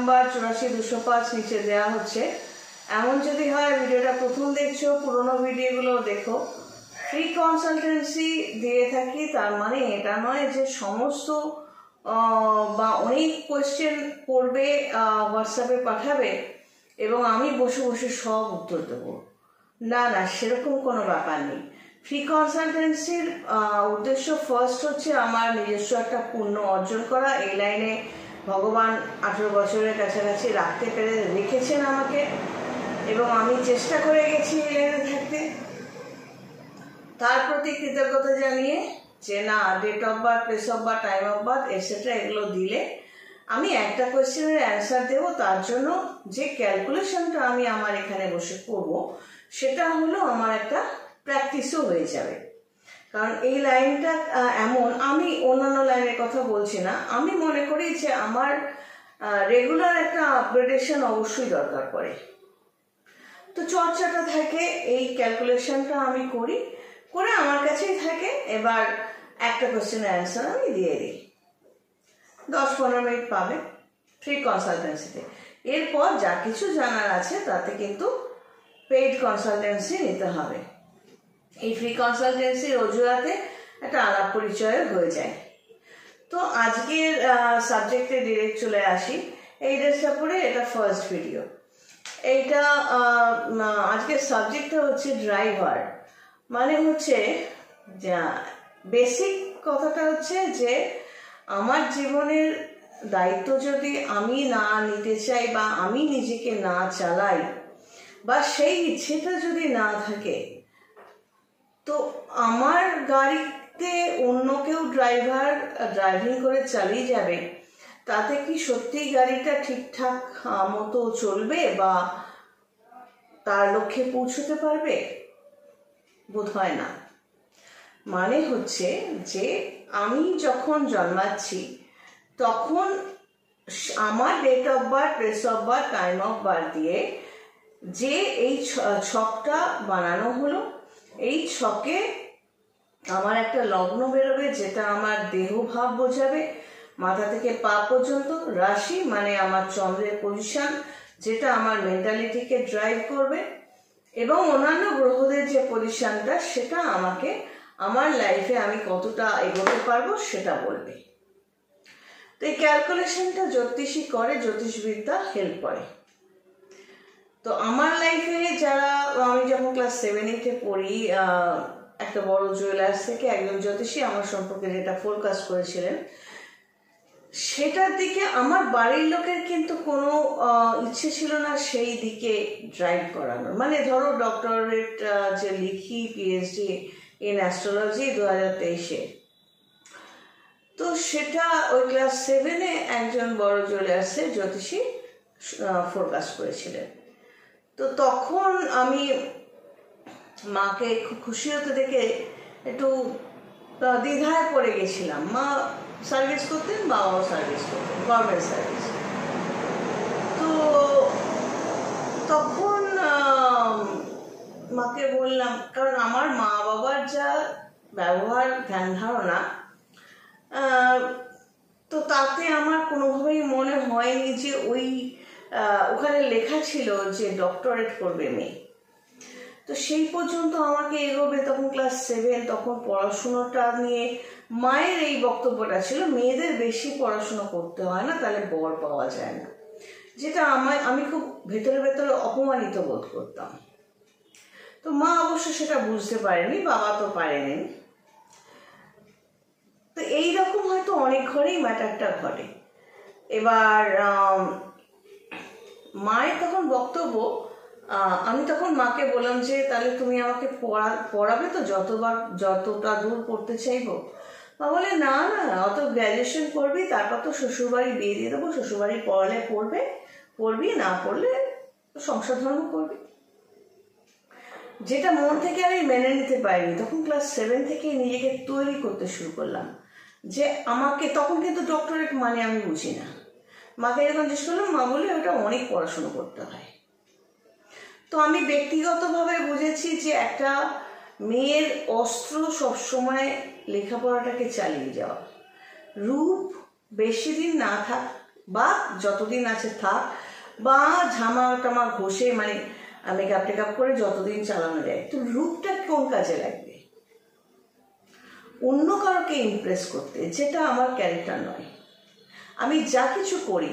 Number 84-205 নিচে দেওয়া হচ্ছে। এমন যদি হয় ভিডিওটা প্রথম দেখছো, পুরোনো ভিডিওগুলো দেখো। ফ্রি কনসালটেন্সি দিয়ে থাকি, তার মানে এটা নয় যে সমস্ত বা অনেক কোয়েশ্চেন করবে, হোয়াটসঅ্যাপে পাঠাবে এবং আমি বসে বসে সব উত্তর দেবো। না না, সেরকম কোনো ব্যাপার নেই। ফ্রি কনসালটেন্সির উদ্দেশ্য ফার্স্ট হচ্ছে আমার নিজস্ব একটা পুণ্য অর্জন করা। এই লাইনে ভগবান 18 বছরের কাছাকাছি রাখতে পেরে রেখেছেন আমাকে, এবং আমি চেষ্টা করে গেছি এই লাইনে থাকতে। তার প্রতি কৃতজ্ঞতা জানিয়ে যে না, date of birth, place of birth, time of birth etcetera এগুলো দিলে আমি একটা কোয়েশ্চেনের অ্যান্সার দেবো। তার জন্য যে ক্যালকুলেশনটা আমি আমার এখানে বসে করব, সেটা হলো আমার একটা প্র্যাকটিসও হয়ে যাবে। কারণ এই লাইনটা এমন, আমি অন্যান্য লাইনের কথা বলছি না, আমি মনে করি যে আমার রেগুলার একটা আপগ্রেডেশন অবশ্যই দরকার পড়ে। তো চর্চাটা থাকে, এই ক্যালকুলেশনটা আমি করি, করে আমার কাছেই থাকে। এবার একটা কোয়েশ্চেনের অ্যান্সার আমি দিয়ে দিই, 10-15 মিনিট পাবে ফ্রি কনসালটেন্সিতে। এরপর যা কিছু জানার আছে তাতে কিন্তু পেইড কনসালটেন্সি নিতে হবে। এই ফ্রি কনসালটেন্সির অজুহাতে একটা আলাপ পরিচয় হয়ে যায়। তো আজকের সাবজেক্টে ডিরেক্ট চলে আসি। এই ড্রেসটা পরে এটা ফার্স্ট ভিডিও। এইটা আজকের সাবজেক্টটা হচ্ছে ড্রাইভার। মানে হচ্ছে বেসিক কথাটা হচ্ছে যে আমার জীবনের দায়িত্ব যদি আমি না নিতে চাই বা আমি নিজেকে না চালাই বা সেই ইচ্ছেটা যদি না থাকে, তো আমার গাড়িতে অন্য কেউ ড্রাইভিং করে চালিয়ে যাবে, তাতে কি সত্যি গাড়িটা ঠিকঠাক মতো চলবে বা তার লক্ষ্যে পৌঁছতে পারবে? বোধ হয় না। মানে হচ্ছে যে আমি যখন জন্মাচ্ছি তখন আমার date of birth, place of birth, time of birth দিয়ে যে এই ছকটা বানানো হলো, এই ছকে আমার একটা লগ্ন বেরোবে, যেটা আমার দেহভাব বোঝাবে, মাথা থেকে পা পর্যন্ত। রাশি মানে আমার চন্দ্রের পজিশন, যেটা আমার মেন্টালিটিকে ড্রাইভ করবে, এবং অন্যান্য গ্রহদের যে পজিশনটা, সেটা আমাকে আমার লাইফে আমি কতটা এগোতে পারবো সেটা বলবে। তো এই ক্যালকুলেশনটা জ্যোতিষী করে, জ্যোতিষবিদ্যা হেল্প করে। তো আমার লাইফে যারা, আমি যখন ক্লাস 7-8-এ পড়ি, একটা বড় জুয়েলার্স থেকে একজন জ্যোতিষী আমার সম্পর্কে যেটা ফোরকাস্ট করেছিলেন, সেটার দিকে আমার বাড়ির লোকের কিন্তু কোনো ইচ্ছে ছিল না সেই দিকে ড্রাইভ করানোর। মানে ধরো ডক্টরেট যে লিখি, পিএইচডি ইন অ্যাস্ট্রোলজি 2023-এ, তো সেটা ওই ক্লাস 7-এ একজন বড় জুয়েলার্সের জ্যোতিষী ফোরকাস্ট করেছিলেন। তো তখন আমি মাকে খুব খুশি হতে দেখে একটু দ্বিধায় পড়ে গেছিলাম। মা সার্ভিস করতেন, বাবাও সার্ভিস করতেন, গভর্নমেন্ট সার্ভিস। তো তখন মাকে বললাম, কারণ আমার মা বাবার যা ব্যবহার, ধ্যান ধারণা, তো তাতে আমার কোনোভাবেই মনে হয়নি যে ওখানে লেখা ছিল যে ডক্টরেট করবে মেয়ে। তো সেই পর্যন্ত আমাকে এগোবে। তখন ক্লাস 7, তখন পড়াশুনোটা নিয়ে মায়ের এই বক্তব্যটা ছিল, মেয়েদের বেশি পড়াশুনো করতে হয় না, তাহলে বর পাওয়া যায় না, যেটা আমি খুব ভেতরে ভেতরে অপমানিত বোধ করতাম। তো মা অবশ্য সেটা বুঝতে পারেনি, বাবা তো পারেনি। তো এইরকম হয়তো অনেক ঘরেই ম্যাটারটা ঘটে। এবার মায়ের তখন বক্তব্য, আমি তখন মাকে বললাম যে তাহলে তুমি আমাকে পড়াবে তো, যতটা দূর পড়তে চাইবো। মা বলে না না, অত গ্র্যাজুয়েশন করবি, তারপর তো শ্বশুরবাড়ি বিয়ে দিয়ে দেবো, শ্বশুরবাড়ি পড়ালে পড়বি, না পড়লে সংসার ধর্ম করবি। যেটা মন থেকে আমি মেনে নিতে পারিনি। তখন ক্লাস 7 থেকে নিজেকে তৈরি করতে শুরু করলাম যে আমাকে, তখন কিন্তু ডক্টরেট মানে আমি বুঝি না। মাকে যখন জিজ্ঞেস করলাম, মা বলে ওটা অনেক পড়াশুনো করতে হয়। তো আমি ব্যক্তিগতভাবে বুঝেছি যে একটা মেয়ের অস্ত্র সবসময় লেখাপড়াটাকে চালিয়ে যাওয়া। রূপ বেশি দিন না বা যতদিন আছে থাক, বা ঝামা টামা ঘষে মানে মেকআপ টেকআপ করে যতদিন চালানো যায়। তো রূপটা কোন কাজে লাগবে? অন্য কারোকে ইমপ্রেস করতে, যেটা আমার ক্যারেক্টার নয়। আমি যা কিছু করি,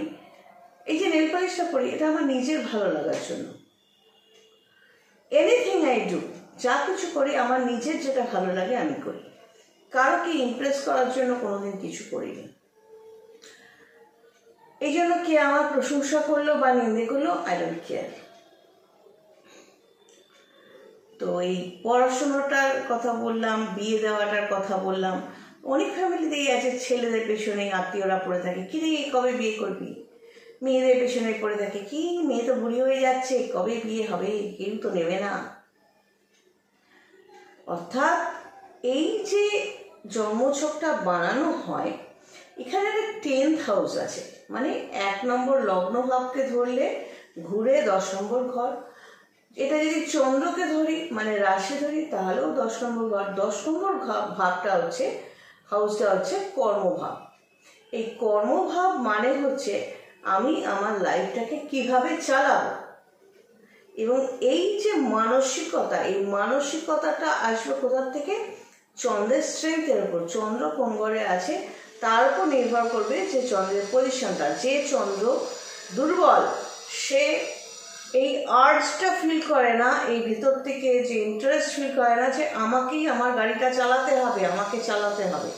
এই যে নেল পলিশটা করি, এটা আমার নিজের ভালো লাগার জন্য। এনিথিং আই ডু, যা কিছু করি আমার নিজের যেটা ভালো লাগে আমি করি, কারোকে ইমপ্রেস করার জন্য কোনোদিন কিছু করিনি। এই জন্য কে আমার প্রশংসা করলো বা নিন্দে করলো, আই ডোন্ট কেয়ার। তো এই পড়াশোনাটার কথা বললাম, বিয়ে দেওয়াটার কথা বললাম। অনেক ফ্যামিলিতেই আছে ছেলেদের পেছনে আত্মীয়রা পড়ে থাকে, কি রে কবে বিয়ে করবি, মেয়েদের পেছনে পড়ে থাকে, কি মেয়ে তো বুড়ি হয়ে যাচ্ছে, কবে বিয়ে হবে, কেউ তো নেবে না। অর্থাৎ এই যে জন্মছকটা বানানো হয়, এখানে একটা 10th হাউস আছে, মানে 1 নম্বর লগ্ন ভাবকে ধরলে ঘুরে 10 নম্বর ঘর। এটা যদি চন্দ্রকে ধরি মানে রাশি ধরি, তাহলেও 10 নম্বর ঘর। 10 নম্বর ভাবটা হচ্ছে, হাউসটা হচ্ছে কর্মভাব। এই কর্মভাব মানে হচ্ছে আমি আমার লাইফটাকে কিভাবে চালাবো, এবং এই যে মানসিকতা, এই মানসিকতাটা আসবে কোথার থেকে? চন্দ্রের স্ট্রেংথের উপর। চন্দ্র কোন ঘরে আছে তার উপর নির্ভর করবে যে চন্দ্রের পজিশনটা। যে চন্দ্র দুর্বল, সে এই আর্জটা ফিল করে না, এই ভিতর থেকে যে ইন্টারেস্ট ফিল করে না যে আমাকেই আমার গাড়িটা চালাতে হবে, আমাকে চালাতে হবে,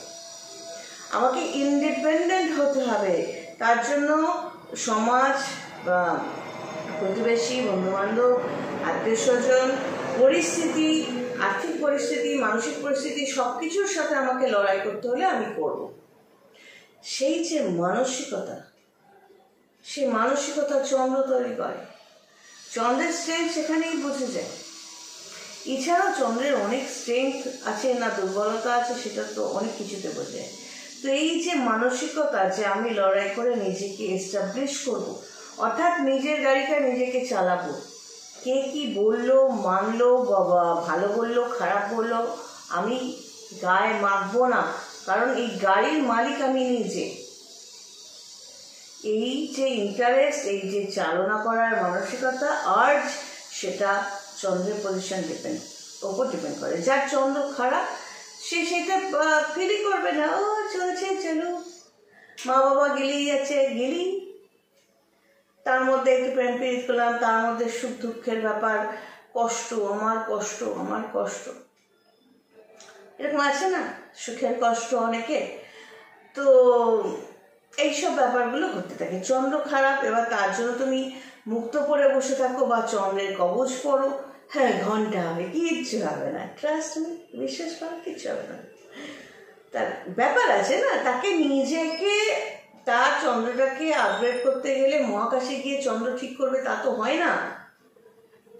আমাকে ইন্ডিপেন্ডেন্ট হতে হবে। তার জন্য সমাজ বা প্রতিবেশী, বন্ধুবান্ধব, আত্মীয় স্বজন, পরিস্থিতি, আর্থিক পরিস্থিতি, মানসিক পরিস্থিতি, সব কিছুর সাথে আমাকে লড়াই করতে হলে আমি করব। সেই যে মানসিকতা, সেই মানসিকতা চন্দ্র তৈরি করে। চন্দ্রের স্ট্রেংথ সেখানেই বোঝা যায়। এছাড়াও চন্দ্রের অনেক স্ট্রেংথ আছে না দুর্বলতা আছে, সেটা তো অনেক কিছুতে বোঝা যায়। তো এই যে মানসিকতা, যে আমি লড়াই করে নিজেকে এস্টাবলিশ করব, অর্থাৎ নিজের গাড়িটা নিজেকে চালাবো, কে কি বললো মানলো, বাবা ভালো বললো খারাপ বললো, আমি গায়ে মাখবো না, কারণ এই গাড়ির মালিক আমি নিজে। এই যে ইন্টারেস্ট, এই যে চালনা করার মানসিকতা, আর্জ, সেটা চন্দ্রের পজিশন ওপর ডিপেন্ড করে। যার চন্দ্র খারাপ, সে সেটা ফিলই করবে না, ও চলছে চলো, মা বাবা গেলেই যাচ্ছে গেলি, তার মধ্যে একটু প্রেম প্রীত করলাম, তার মধ্যে সুখ দুঃখের ব্যাপার, কষ্ট, আমার কষ্ট, আমার কষ্ট, এরকম আছে না, সুখের কষ্ট অনেকে। তো এইসব ব্যাপারগুলো ঘটতে থাকে। চন্দ্র খারাপ, এবার তার জন্য তুমি মুক্ত পরে বসে থাকো বা চন্দ্রের কবচ পড়ো, হ্যাঁ ঘন্টা হবে, কিচ্ছু হবে না, ট্রাস্ট মি, বিশ্বাস করো, কিচ্ছু হবে না। তার ব্যাপার আছে না, তাকে নিজেকে, তার চন্দ্রটাকে আপগ্রেড করতে গেলে মহাকাশে গিয়ে চন্দ্র ঠিক করবে তা তো হয় না।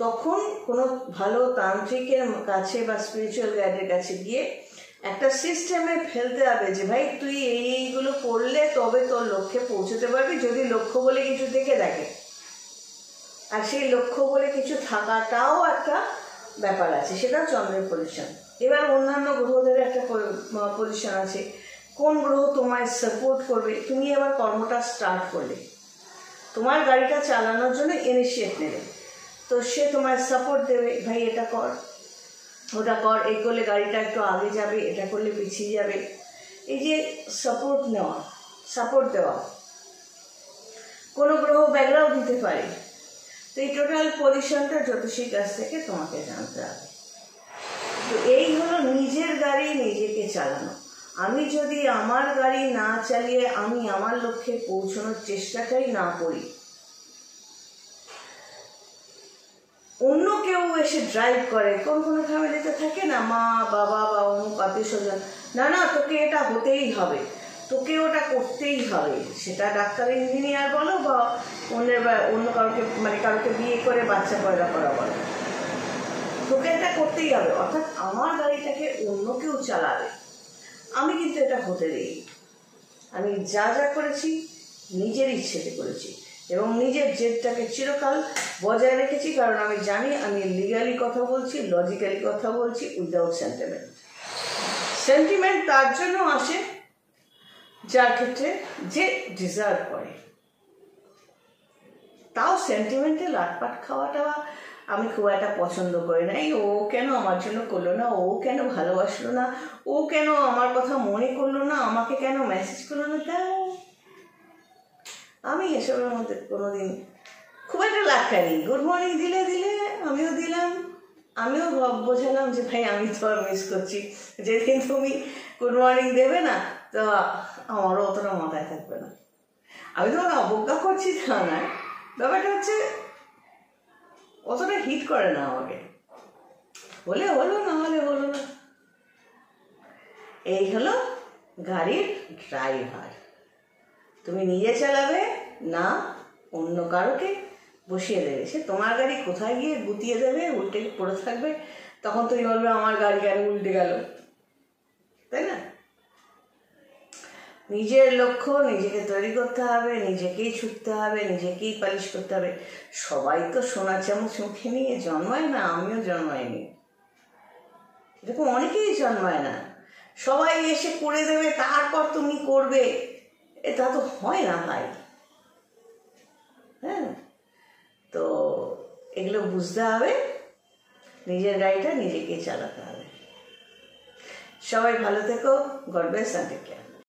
তখন কোনো ভালো তান্ত্রিকের কাছে বা স্পিরিচুয়াল গাইডের কাছে গিয়ে একটা সিস্টেমে ফেলতে হবে যে ভাই তুই এইগুলো করলে তবে তোর লক্ষ্যে পৌঁছতে পারবি, যদি লক্ষ্য বলে কিছু থেকে থাকে। আর সেই লক্ষ্য বলে কিছু থাকাটাও একটা ব্যাপার আছে, সেটা চন্দ্রের পজিশন। এবার অন্যান্য গ্রহদের একটা পজিশন আছে, কোন গ্রহ তোমায় সাপোর্ট করবে। তুমি এবার কর্মটা স্টার্ট করলে, তোমার গাড়িটা চালানোর জন্য ইনিশিয়েট নেবে, তো সে তোমায় সাপোর্ট দেবে, ভাই এটা কর, ওটা কর, এই করলে গাড়িটা একটু আগে যাবে, এটা করলে পিছিয়ে যাবে। এই যে সাপোর্ট নেওয়া, সাপোর্ট দেওয়া, কোনো গ্রহ ব্যাকগ্রাউন্ড দিতে পারে। তো এই টোটাল পজিশনটা জ্যোতিষীর কাছ থেকে তোমাকে জানতে হবে। তো এই হলো নিজের গাড়ি নিজেকে চালানো। আমি যদি আমার গাড়ি না চালিয়ে আমি আমার লক্ষ্যে পৌঁছানোর চেষ্টাটাই না করি, অন্য কেউ এসে ড্রাইভ করে, কোন কোনো ফ্যামিলিতে থাকে না, মা বাবা বা অমুক আত্মীয় স্বজন, না না তোকে এটা হতেই হবে, তোকে ওটা করতেই হবে, সেটা ডাক্তার ইঞ্জিনিয়ার বলো বা অন্য কাউকে, মানে কাউকে বিয়ে করে বাচ্চা পয়দা করা বলো, তোকে এটা করতেই হবে। অর্থাৎ আমার গাড়িটাকে অন্য কেউ চালাবে, আমি কিন্তু এটা হতে দিই। আমি যা যা করেছি নিজের ইচ্ছেতে করেছি এবং নিজের জেদটাকে চিরকাল বজায় রেখেছি, কারণ আমি জানি আমি লিগালি কথা বলছি, লজিক্যালি কথা বলছি, উইদাউট সেন্টিমেন্ট। সেন্টিমেন্ট তার জন্য আসে যার ক্ষেত্রে যে ডিজার্ভ করে, তাও সেন্টিমেন্টাল আটপাট খাওয়াটা আমি খুব একটা পছন্দ করি না। এই ও কেন আমার জন্য করলো না, ও কেন ভালোবাসলো না, ও কেন আমার কথা মনে করলো না, আমাকে কেন মেসেজ করলো না, তা আমি এসবের মধ্যে কোনোদিন খুব একটা লাখারি। গুড মর্নিং দিলে দিলে আমিও দিলাম, আমিও বোঝালাম যে ভাই আমি তো আর মিস করছি, যেদিন তুমি গুড মর্নিং দেবে না তো আমারও অতটা মাথায় থাকবে না। আমি তোমাকে অবজ্ঞা করছি তা না, ব্যাপারটা হচ্ছে অতটা হিট করে না আমাকে, হলে হলো না হলে হলো না। এই হলো গাড়ির ড্রাইভার। তুমি নিজে চালাবে না অন্য কারোকে বসিয়ে দেবে, সে তোমার গাড়ি কোথায় গিয়ে গুতিয়ে দেবে, উল্টে পড়ে থাকবে, তখন তুমি বলবে আমার গাড়ি কেন উল্টে গেল, তাই না? নিজের লক্ষ্য নিজেকে তৈরি করতে হবে, নিজেকেই ছুটতে হবে, নিজেকেই পালিশ করতে হবে। সবাই তো সোনার চামচ মুখে নিয়ে জন্মায় না, আমিও জন্মাইনি, এরকম অনেকেই জন্মায় না। সবাই এসে করে দেবে তারপর তুমি করবে, এটা তো হয় না ভাই। হ্যাঁ, তো এগুলো বুঝতে হবে, নিজের গাড়িটা নিজেকেই চালাতে হবে। সবাই ভালো থেকো, গড ব্লেস, টেক কেয়ার।